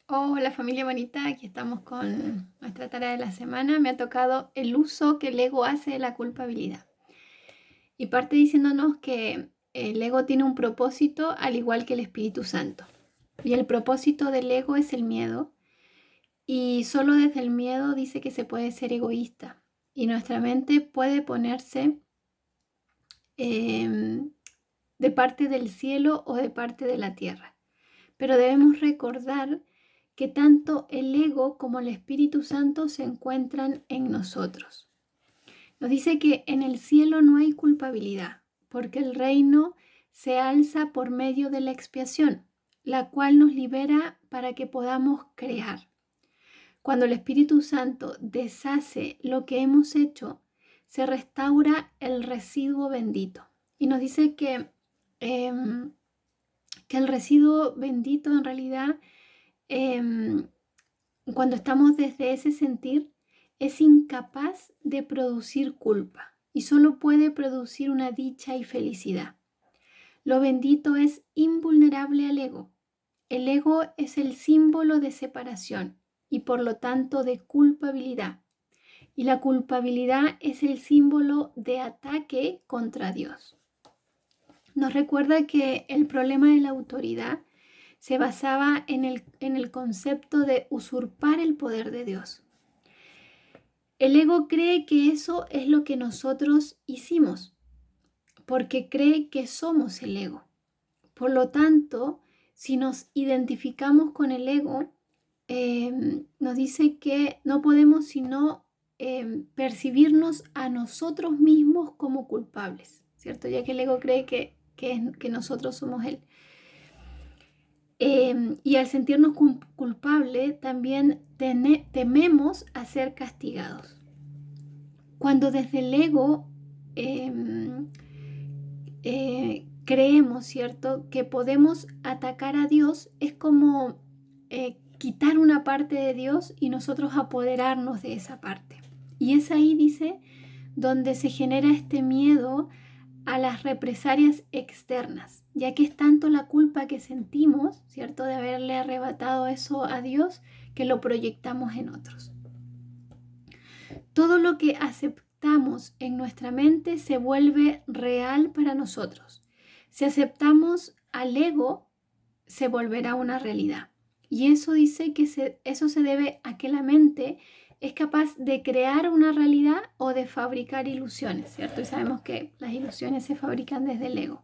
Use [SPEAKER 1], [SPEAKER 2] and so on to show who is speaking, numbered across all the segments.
[SPEAKER 1] Hola familia bonita, aquí estamos con nuestra tarea de la semana. Me ha tocado el uso que el ego hace de la culpabilidad. Y parte diciéndonos que el ego tiene un propósito al igual que el Espíritu Santo. Y el propósito del ego es el miedo. Y solo desde el miedo dice que se puede ser egoísta. Y nuestra mente puede ponerse em, de parte del cielo o de parte de la tierra. Pero debemos recordar que tanto el ego como el Espíritu Santo se encuentran en nosotros. Nos dice que en el cielo no hay culpabilidad, porque el reino se alza por medio de la expiación, la cual nos libera para que podamos crear. Cuando el Espíritu Santo deshace lo que hemos hecho, se restaura el residuo bendito. Y nos dice eh, que el residuo bendito en realidad eh, cuando estamos desde ese sentir, es incapaz de producir culpa y solo puede producir una dicha y felicidad. Lo bendito es invulnerable al ego. El ego es el símbolo de separación y por lo tanto de culpabilidad. Y la culpabilidad es el símbolo de ataque contra Dios. Nos recuerda que el problema de la autoridad se basaba en el concepto de usurpar el poder de Dios. El ego cree que eso es lo que nosotros hicimos, porque cree que somos el ego. Por lo tanto, si nos identificamos con el ego, nos dice que no podemos sino percibirnos a nosotros mismos como culpables, ¿cierto? Ya que el ego cree que nosotros somos él. Y al sentirnos culpables, también tememos a ser castigados. Cuando desde el ego eh, creemos, ¿cierto?, que podemos atacar a Dios, es como quitar una parte de Dios y nosotros apoderarnos de esa parte. Y es ahí, dice, donde se genera este miedo a las represalias externas, ya que es tanto la culpa que sentimos, ¿cierto?, de haberle arrebatado eso a Dios, que lo proyectamos en otros. Todo lo que aceptamos en nuestra mente se vuelve real para nosotros. Si aceptamos al ego, se volverá una realidad. Y eso dice que eso se debe a que la mente es capaz de crear una realidad o de fabricar ilusiones, ¿cierto? Y sabemos que las ilusiones se fabrican desde el ego.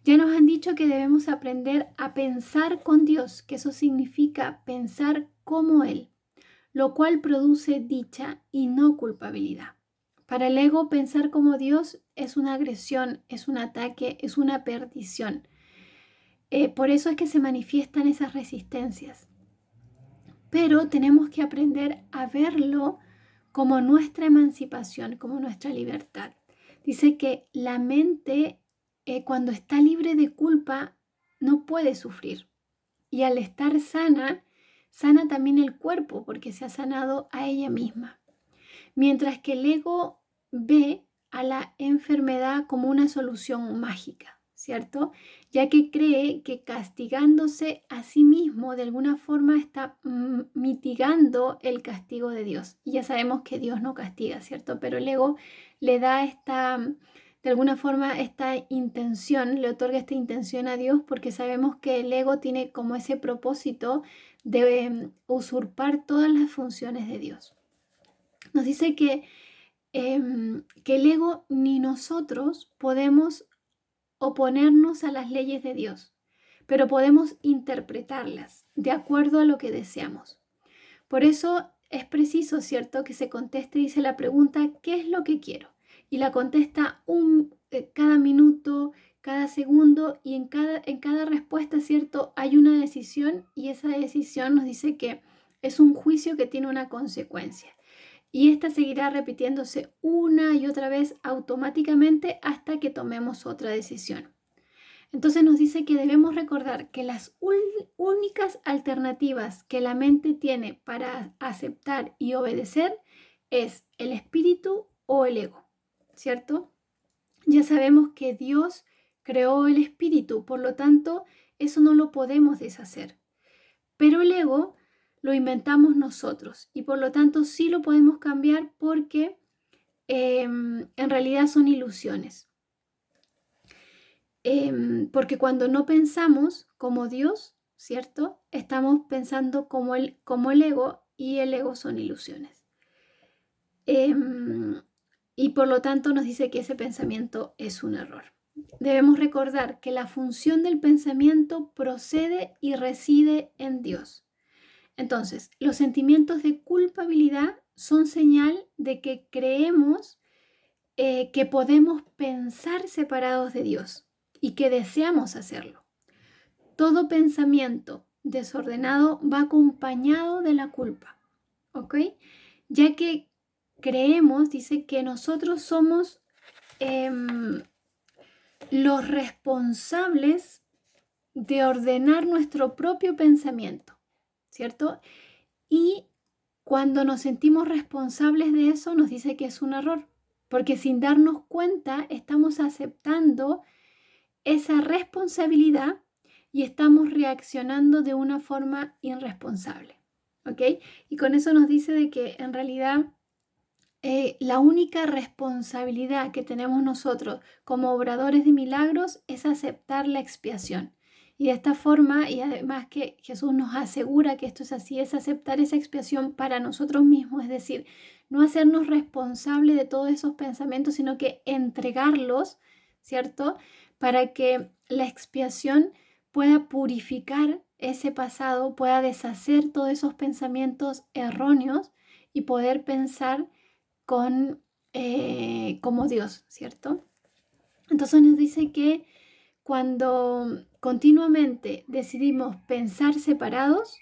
[SPEAKER 1] Ya nos han dicho que debemos aprender a pensar con Dios, que eso significa pensar como Él, lo cual produce dicha y no culpabilidad. Para el ego, pensar como Dios es una agresión, es un ataque, es una perdición. Por eso es que se manifiestan esas resistencias. Pero tenemos que aprender a verlo como nuestra emancipación, como nuestra libertad. Dice que la mente, cuando está libre de culpa, no puede sufrir. Y al estar sana, sana también el cuerpo porque se ha sanado a ella misma. Mientras que el ego ve a la enfermedad como una solución mágica, ¿cierto? Ya que cree que castigándose a sí mismo de alguna forma está mitigando el castigo de Dios. Y ya sabemos que Dios no castiga, ¿cierto? Pero el ego le da de alguna forma esta intención, le otorga esta intención a Dios porque sabemos que el ego tiene como ese propósito de usurpar todas las funciones de Dios. Nos dice que el ego ni nosotros podemos oponernos a las leyes de Dios, pero podemos interpretarlas de acuerdo a lo que deseamos. Por eso es preciso, ¿cierto?, que se conteste, dice la pregunta, ¿qué es lo que quiero? Y la contesta cada minuto, cada segundo y en cada respuesta, ¿cierto?, hay una decisión y esa decisión nos dice que es un juicio que tiene una consecuencia. Y esta seguirá repitiéndose una y otra vez automáticamente hasta que tomemos otra decisión. Entonces nos dice que debemos recordar que las únicas alternativas que la mente tiene para aceptar y obedecer es el espíritu o el ego, ¿cierto? Ya sabemos que Dios creó el espíritu, por lo tanto, eso no lo podemos deshacer. Pero el ego lo inventamos nosotros y por lo tanto sí lo podemos cambiar porque en realidad son ilusiones. Porque cuando no pensamos como Dios, ¿cierto? Estamos pensando como el ego y el ego son ilusiones. Y por lo tanto nos dice que ese pensamiento es un error. Debemos recordar que la función del pensamiento procede y reside en Dios. Entonces, los sentimientos de culpabilidad son señal de que creemos que podemos pensar separados de Dios y que deseamos hacerlo. Todo pensamiento desordenado va acompañado de la culpa, ¿ok? Ya que creemos, dice, que nosotros somos los responsables de ordenar nuestro propio pensamiento, ¿cierto? Y cuando nos sentimos responsables de eso, nos dice que es un error, porque sin darnos cuenta estamos aceptando esa responsabilidad y estamos reaccionando de una forma irresponsable, ¿ok? Y con eso nos dice de que en realidad la única responsabilidad que tenemos nosotros como obradores de milagros es aceptar la expiación. Y de esta forma, y además que Jesús nos asegura que esto es así, es aceptar esa expiación para nosotros mismos, es decir, no hacernos responsables de todos esos pensamientos, sino que entregarlos, ¿cierto? Para que la expiación pueda purificar ese pasado, pueda deshacer todos esos pensamientos erróneos y poder pensar como Dios, ¿cierto? Entonces nos dice que cuando continuamente decidimos pensar separados,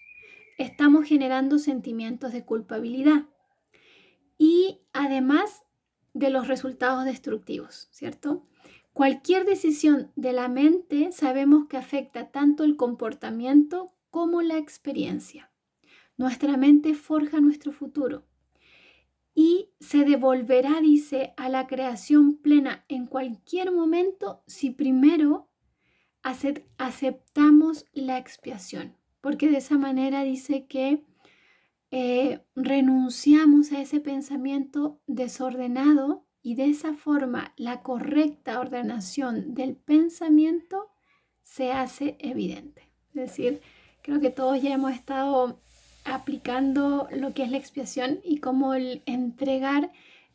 [SPEAKER 1] estamos generando sentimientos de culpabilidad y además de los resultados destructivos, ¿cierto? Cualquier decisión de la mente sabemos que afecta tanto el comportamiento como la experiencia. Nuestra mente forja nuestro futuro y se devolverá, dice, a la creación plena en cualquier momento si primero aceptamos la expiación, porque de esa manera dice que renunciamos a ese pensamiento desordenado y de esa forma la correcta ordenación del pensamiento se hace evidente. Es decir, creo que todos ya hemos estado aplicando lo que es la expiación y cómo el entregar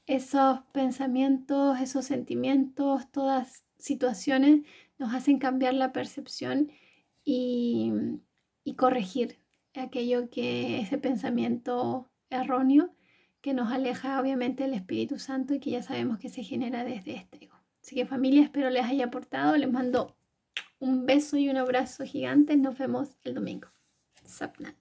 [SPEAKER 1] esos pensamientos, esos sentimientos, todas situaciones nos hacen cambiar la percepción y, y corregir aquello que ese pensamiento erróneo que nos aleja obviamente del Espíritu Santo y que ya sabemos que se genera desde este ego. Así que familia, espero les haya aportado, les mando un beso y un abrazo gigante, nos vemos el domingo. Sapna.